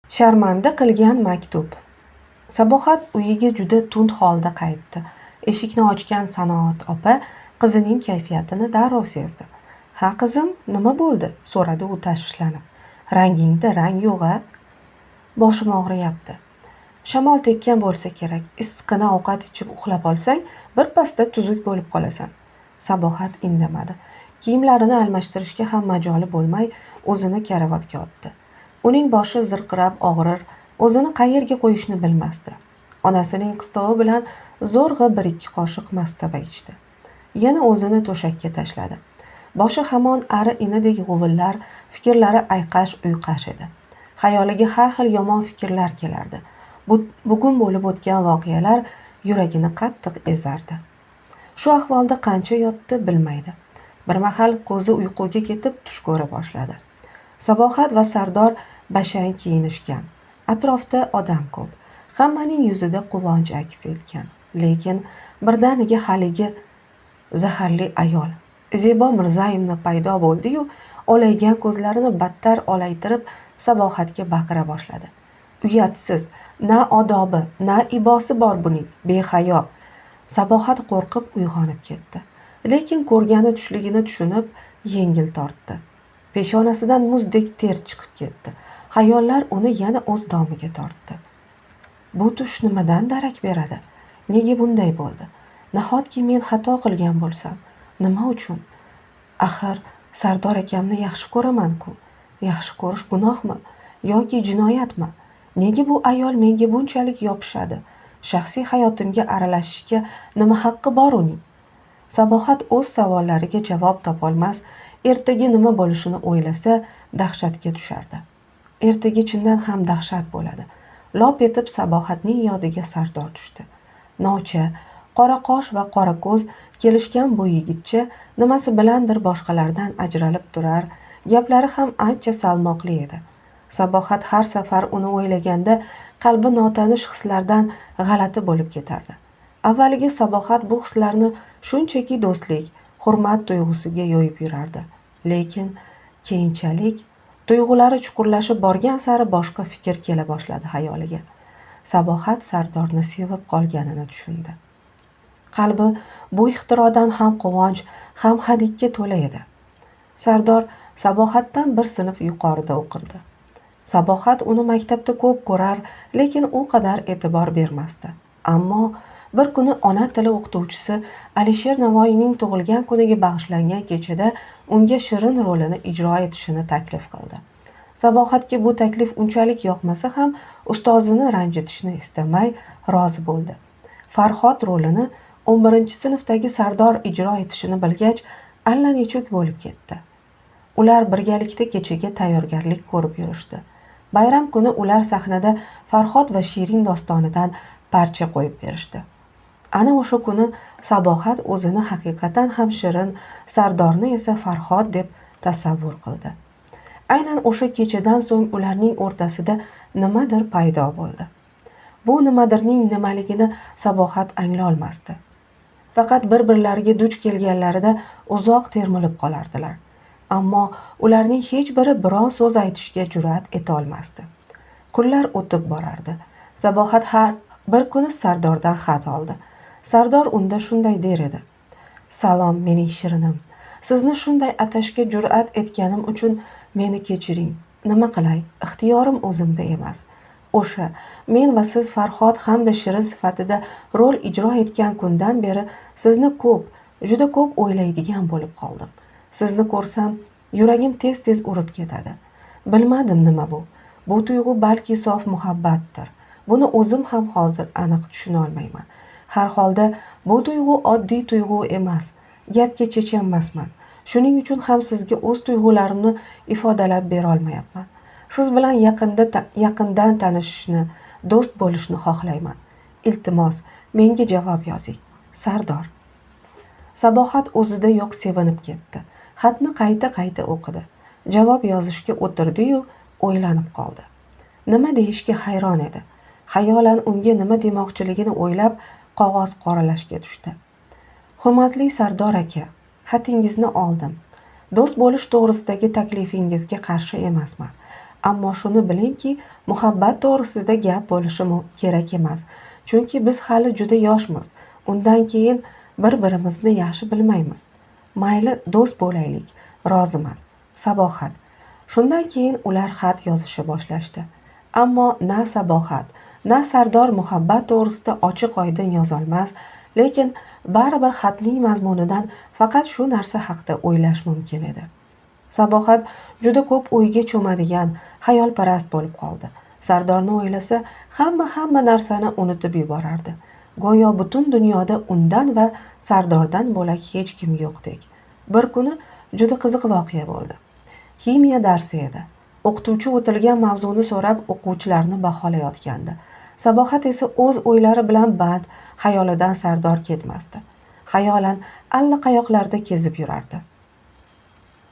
Sharmanda qilgan maktub. Sabohat uyiga juda tund holda qaytdi. Eshikni ochgan Sanoat opa qizining kayfiyatini darrov sezdi. "Ha qizim, nima bo'ldi?" so'radi u tashvishlanib. "Rangingda rang yo'q-a?" "Boshim og'riyapti." "Shamol tekkan bo'lsa kerak. Issiqqina ovqat ichib uxlab olsang, birpasda tuzuk bo'lib qolasan." Sabohat indamadi. Kiyimlarini almashtirishga ham majoli bo'lmay, o'zini karavotga otdi. Uning boshi zirqirab og'rir, o'zini qayerga qo'yishni bilmasdi. Onasining qistovi bilan zo'rg'a 1-2 qoshiq mastava ichdi. Yana o'zini to'shakka tashladi. Boshi hamon ari-inidek g'uvillar, fikrlari ayqash-uyqash edi. Xayoliga har xil yomon fikrlar kelardi. Bugun bo'lib o'tgan voqealar yuragini qattiq ezardi. Shu ahvolda qancha yotdi bilmaydi. Bir mahal ko'zi uyquga ketib tush ko'ra boshladi. Sabohat va Sardor bashang kiyinishgan. Atrofda odam ko'p. Hammaning yuzida quvonch aks etgan. Lekin birdaniga haligi zaharli ayol Zebo Mirzayevna paydo bo'ldi-yu, olaygan ko'zlarini battar olaytirib Sabohatga baqira boshladi. "Uyatsiz, na odobi, na ibosi bor buning, behayo." Sabohat qo'rqib uyg'onib ketdi. Lekin ko'rgani tushligini tushunib, yengil tortdi. Peshonasidan muzdek ter chiqib ketdi. Xayollar uni yana o'z domiga tortdi. Bu tush nimadan darak beradi? Nega bunday bo'ldi? Nahotki men xato qilgan bo'lsam? Nima uchun? Axir Sardor akamni yaxshi ko'raman-ku. Yaxshi ko'rish gunohmi yoki jinoyatmi? Nega bu ayol menga bunchalik yopishadi? Shaxsiy hayotimga aralashishga nima haqqi bor uning? Sabohat o'z savollariga javob topolmas, ertaga nima bo'lishini o'ylasa dahshatga tushardi. Ertaga chindan ham dahshat bo'ladi. Lop etib Sabohatning yodiga Sardor tushdi. Novcha, qora qosh va qora ko'z kelishgan bu yigitcha nimasi bilandir boshqalardan ajralib turar, gaplari ham ancha salmoqli edi. Sabohat har safar uni o'ylaganda qalbi notanish hislardan g'alati bo'lib ketardi. Avvaliga Sabohat bu hislarni shunchaki do'stlik, hurmat tuyg'usiga yo'yib yurardi. Lekin keyinchalik tuyg'ulari chuqurlashib borgan sari boshqa fikr kela boshladi xayoliga. Sabohat Sardorni sevib qolganini tushundi. Qalbi bu ixtirodan ham quvonch, ham hadikka to'la edi. Sardor Sabohatdan bir sinf yuqorida o'qirdi. Sabohat uni maktabda ko'p ko'rar, lekin u qadar e'tibor bermasdi. Ammo bir kuni ona tili o'qituvchisi Alisher Navoiyning tug'ilgan kuniga bag'ishlangan kechada unga Shirin rolini ijro etishini taklif qildi. Sabohatga bu taklif unchalik yoqmasa ham ustozini ranjitishni istamay rozi bo'ldi. Farhod rolini 11-sinfdagi Sardor ijro etishini bilgach, allanechuk bo'lib ketdi. Ular birgalikda kechaga tayyorgarlik ko'rib yurishdi. Bayram kuni ular sahnada Farhod va Shirin dostonidan parcha qo'yib berishdi. Ana o'sha kuni Sabohat o'zini haqiqatan ham Shirin, Sardorni esa Farhod deb tasavvur qildi. Aynan o'sha kechadan so'ng ularning o'rtasida nimadir paydo bo'ldi. Bu nimadirning nimaligini Sabohat anglolmasdi. Faqat bir-birlariga duch kelganlarida uzoq termilib qolardilar. Ammo ularning hech biri biron so'z aytishga jur'at eta olmasdi. Kunlar o'tib borardi. Sabohat har bir kuni Sardordan xat oldi. Sardor unda shunday der edi: "Salom mening Shirinim. Sizni shunday atashga jur'at etganim uchun meni kechiring. Nima qilay, ixtiyorim o'zimda emas. O'sha men va siz Farhod hamda Shirin sifatida rol ijro etgan kundan beri sizni ko'p, juda ko'p o'ylaydigan bo'lib qoldim. Sizni ko'rsam yuragim tez-tez urib ketadi. Bilmadim nima bu. Bu tuyg'u balki sof muhabbatdir. Buni o'zim ham hozir aniq tushuna olmayman. Har holda bu tuyg'u oddiy tuyg'u emas. Gapga chechanmasman. Shuning uchun ham sizga o'z tuyg'ularimni ifodalab bera olmayapman. Siz bilan yaqindan tanishishni, do'st bo'lishni xohlayman. Iltimos, menga javob yozing. Sardor." Sabohat o'zida yo'q sevinib ketdi. Xatni qayta-qayta o'qidi. Javob yozishga o'tirdi-yu, o'ylanib qoldi. Nima deyishga hayron edi. Xayolan unga nima demoqchiligini o'ylab, qog'oz qoralashga tushdi. "Hurmatli Sardor aka, xatingizni oldim. do'st bo'lish to'g'risidagi taklifingizga qarshi emasman, ammo shuni bilingki, muhabbat to'g'risida gap bo'lishi kerak emas, chunki biz hali juda yoshmiz. Undan keyin bir-birimizni yaxshi bilmaymiz. Mayli, do'st bo'laylik, roziman. Sabohat. Shundan keyin ular xat yozisha boshlashdi. Ammo na Sabohat, na Sardor muhabbat to'g'risida ochiq-oydin yozolmas, lekin baribir xatning mazmunidan faqat shu narsa haqida o'ylash mumkin edi. Sabohat juda ko'p o'yga cho'madigan, xayolparast bo'lib qoldi. Sardorni o'ylasa, hamma narsani unutib yuborardi. Go'yo butun dunyoda undan va Sardordan bo'lak hech kim yo'qdek. Bir kuni juda qiziq voqea bo'ldi. Ximiya darsi edi. O'qituvchi o'tilgan mavzuni so'rab o'quvchilarni baholayotgandi. Sabohat esa o'z o'ylari bilan band, xayolidan Sardor ketmasdi. Xayolan allaqayoqlarda kezib yurardi.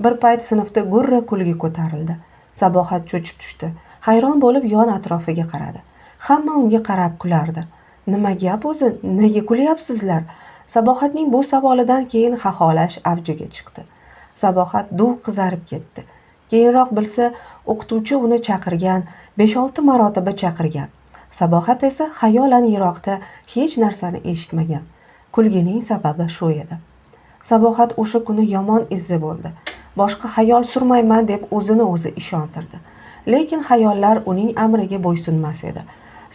Bir payt sinfda gurra kulgi ko'tarildi. Sabohat cho'chib tushdi. Hayron bo'lib yon atrofiga qaradi. Hamma unga qarab kulardi. Nima gap o'zi? Nega kulyapsizlar? Sabohatning bu savolidan keyin xaxolash avjiga chiqdi. Sabohat duv qizarib ketdi. Keyinroq bilsa, o'qituvchi uni chaqirgan, 5-6 marotaba chaqirgan. Sabohat esa xayolan yiroqda hech narsani eshitmagan. Kulgining sababi shu edi. Sabohat o'sha kuni yomon izza bo'ldi. Boshqa xayol surmayman deb o'zini o'zi ishontirdi. Lekin xayollar uning amriga bo'ysunmas edi.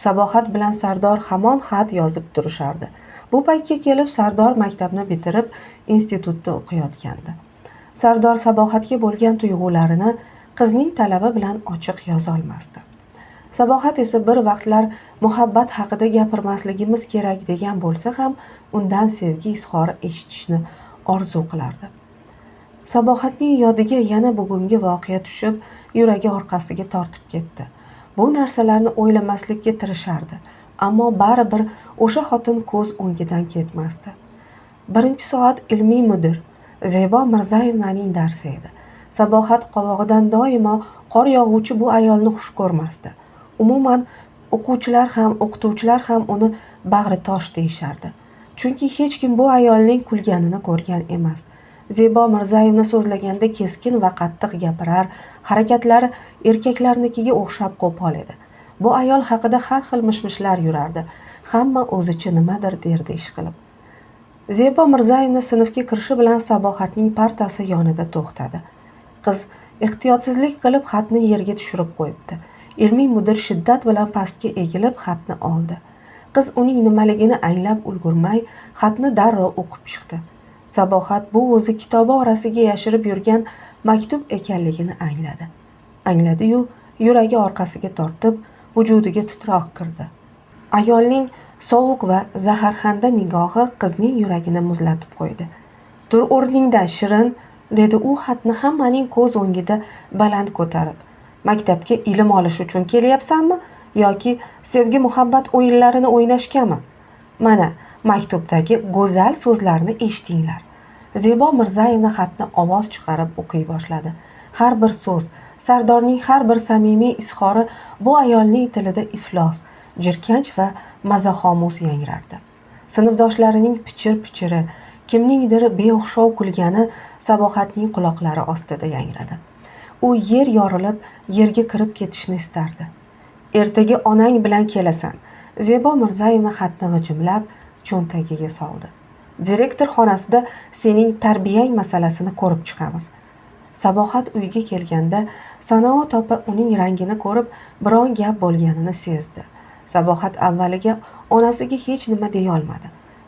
Sabohat bilan Sardor hamon xat yozib turishardi. Bu paytga kelib Sardor maktabni bitirib, institutda o'qiyotgandi. Sardor Sabohatga bo'lgan tuyg'ularini qizning talabi bilan ochiq yoza olmasdi. Sabohat esa bir vaqtlar muhabbat haqida gapirmasligimiz kerak degan bo'lsa ham, undan sevgi izhori eshitishni orzu qilardi. Sabohatning yodiga yana bugungi voqea tushib, yuragi orqasiga tortib ketdi. Bu narsalarni o'ylamaslikka tirishardi, ammo baribir o'sha xotin ko'z o'ngidan ketmasdi. 1-soat ilmiy mudir Zebo Mirzayevnaning darsi edi. Sabohat qovog'idan doimo qor yog'uvchi bu ayolni xush ko'rmasdi. Umuman o'quvchilar ham, o'qituvchilar ham uni bag'ri tosh deyishardi. Chunki hech kim bu ayolning kulganini ko'rgan emas. Zebo Mirzayevna so'zlaganda keskin va qattiq gapirar, harakatlari erkaklarnikiga o'xshab qo'pol edi. Bu ayol haqida har xil mishmishlar yurardi. Hamma o'zicha nimadir derdi ish qilib. Zebo Mirzayevna sinfga kirishi bilan Sabohatning partasi yonida to'xtadi. Qiz ehtiyotsizlik qilib xatni yerga tushirib qo'yibdi. Ilmiy mudir shiddat bilan pastga egilib xatni oldi. Qiz uning nimaligini anglab ulgurmay, xatni darrov o'qib chiqdi. Sabohat bu o'zi kitobi orasiga yashirib yurgan maktub ekanligini angladi. Angladi-yu, yuragi orqasiga tortib, vujudiga titroq kirdi. Ayolning sovuq va zaharxanda nigohi qizning yuragini muzlatib qo'ydi. "Tur o'rningdan, Shirin", dedi u xatni hammaning ko'z o'ngida baland ko'tarib. "Maktabga ilm olish uchun kelyapsanmi yoki sevgi muhabbat o'yinlarini o'ynashgami? Mana maktubdagi go'zal so'zlarni eshitinglar." Zebo Mirzayevna xatni ovoz chiqarib o'qiy boshladi. Har bir so'z, Sardorning har bir samimiy izhori bu ayolning tilida iflos, jirkanch va mazaxomus yangrardi. Sinfdoshlarining pichir-pichiri, kimningdir beo'xshov kulgani Sabohatning quloqlari ostida yangradi. U yer yorilib, yerga kirib ketishni istardi. "Ertaga onang bilan kelasan." Zebo Mirzayevna xatni g'ijimlab cho'ntagiga soldi. "Direktor xonasida sening tarbiyang masalasini ko'rib chiqamiz." Sabohat uyga kelganda Sanoat opa uning rangini ko'rib, biron gap bo'lganini sezdi. Sabohat avvaliga onasiga hech nima deya olmadi.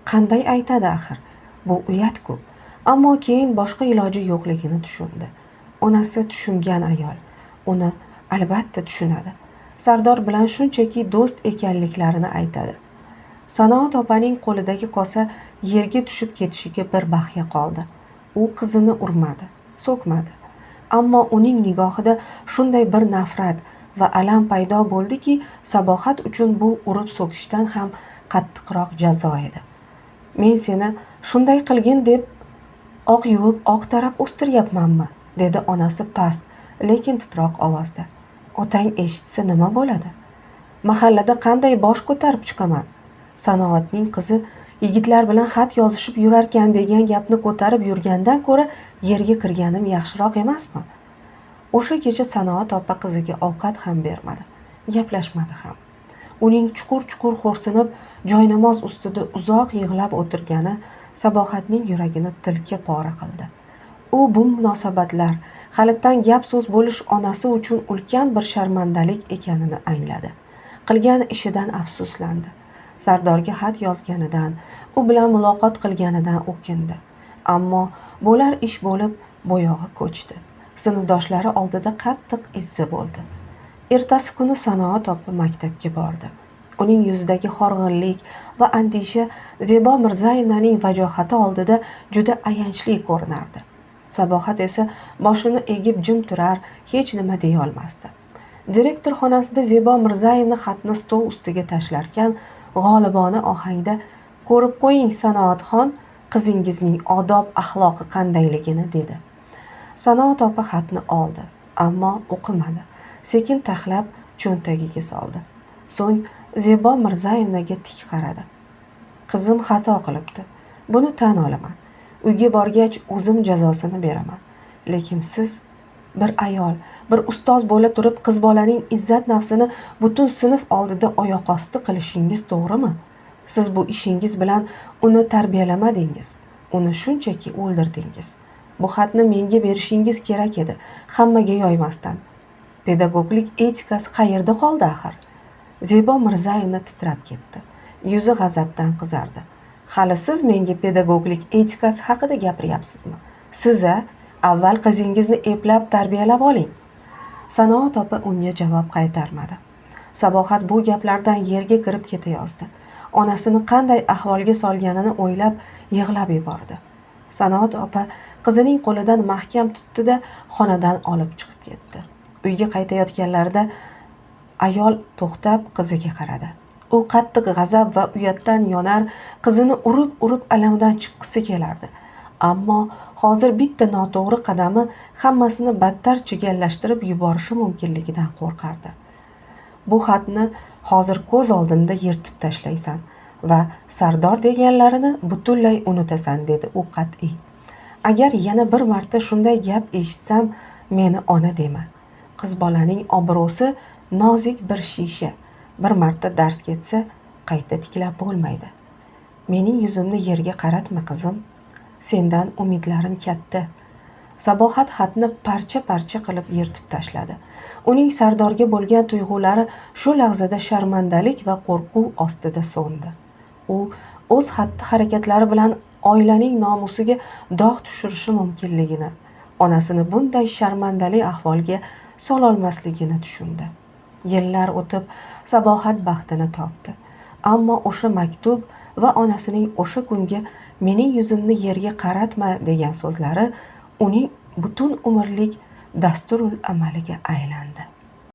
Qanday aytadi axir? Bu uyat-ku. Ammo keyin boshqa iloji yo'qligini tushundi. Onasi tushungan ayol. Uni albatta tushunadi. Sardor bilan shunchaki do'st ekanliklarini aytadi. Sanoat opaning qo'lidagi kosa yerga tushib ketishiga bir bahya qoldi. U qizini urmadi, so'kmadi. Ammo uning nigohida shunday bir nafrat va alam paydo bo'ldiki, Sabohat uchun bu urib so'kishdan ham qattiqroq jazo edi. "Men seni shunday qilgin deb oq yuvib, oq tarab o'stiryapmanmi?" dedi onasi past, lekin titroq ovozda. "Otang eshitsa nima bo'ladi? Mahallada qanday bosh ko'tarib chiqaman?" Sanoatning qizi yigitlar bilan xat yozishib yurarkan degan gapni ko'tarib yurgandan ko'ra yerga kirganim yaxshiroq emasmi? O'sha kecha Sanoat opa qiziga ovqat ham bermadi, gaplashmadi ham. Uning chuqur-chuqur xo'rsinib, joynamoz ustida uzoq yig'lab o'tirgani Sabohatning yuragini tilka pora qildi. U bu munosabatlar halitdan gap so'z bo'lish onasi uchun ulkan bir sharmandalik ekanini angladi. Qilgan ishidan afsuslandi. Sardorga xat yozganidan, u bilan muloqot qilganidan o'kindi. Ammo bo'lar ish bo'lib bo'yog'i ko'chdi. Sinfdoshlari oldida qattiq izza bo'ldi. Ertasi kuni Sanoat opa maktabga bordi. Uning yuzidagi horg'inlik va andisha Zebo Mirzayevnaning vajohati oldida juda ayanchli ko'rinardi. Sabohat esa boshini egib jim turar, hech nima deya olmasdi. Direktor xonasida Zebo Mirzayevna xatni stol ustiga tashlarkan, g'olibona ohangda "Ko'rib qo'ying Sanoatxon, qizingizning odob axloqi qandayligini" dedi. Sanoat opa xatni oldi, ammo o'qimadi. Sekin taxlab cho'ntagiga soldi. So'ng Zebo Mirzayevnaga tik qaradi. "Qizim xato qilibdi. Buni tan olaman. Uyga borgach o'zim jazosini beraman. Lekin siz bir ayol, bir ustoz bo'la turib qiz bolaning izzat nafsini butun sinf oldida oyoq osti qilishingiz to'g'rimi? Siz bu ishingiz bilan uni tarbiyalamadingiz, uni shunchaki o'ldirdingiz. Bu xatni menga berishingiz kerak edi, hammaga yoymasdan. Pedagoglik etikasi qayerda qoldi axir?" Zebo Mirzayevna titrab ketdi. Yuzi g'azabdan qizardi. "Hali siz menga pedagoglik etikasi haqida gapiryapsizmi? Siz avval qizingizni eplab tarbiyalab oling." Sanoat opa unga javob qaytarmadi. Sabohat bu gaplardan yerga kirib ketayozdi. Onasini qanday ahvolga solganini o'ylab yig'lab yubordi. Sanoat opa qizining qo'lidan mahkam tutdi-da, xonadan olib chiqib ketdi. Uyga qaytayotganlarida ayol to'xtab qiziga qaradi. U qattiq g'azab va uyatdan yonar, qizini urib alamdan chiqqisi kelardi. Ammo hozir bitta noto'g'ri qadami hammasini battar chigallashtirib yuborishi mumkinligidan qo'rqardi. "Bu xatni hozir ko'z oldimda yirtib tashlaysan va Sardor deganlarini butunlay unutasan", dedi u qat'iy. "Agar yana bir marta shunday gap eshitsam, meni ona dema. Qiz bolaning obro'si nozik bir shisha. Bir marta dars ketsa, qayta tiklab bo'lmaydi. Mening yuzimni yerga qaratma qizim. Sendan umidlarim katta." Sabohat xatni parcha-parcha qilib yirtib tashladi. Uning Sardorga bo'lgan tuyg'ulari shu lahzada sharmandalik va qo'rquv ostida so'ndi. U o'z xatti-harakatlari bilan oilaning nomusiga dog' tushirishi mumkinligini, onasini bunday sharmandali ahvolga sololmasligini tushundi. Yillar o'tib Sabohat baxtini topdi. Ammo o'sha maktub va onasining o'sha kungi "mening yuzimni yerga qaratma" degan so'zlari uning butun umrlik dasturul amaliga aylandi.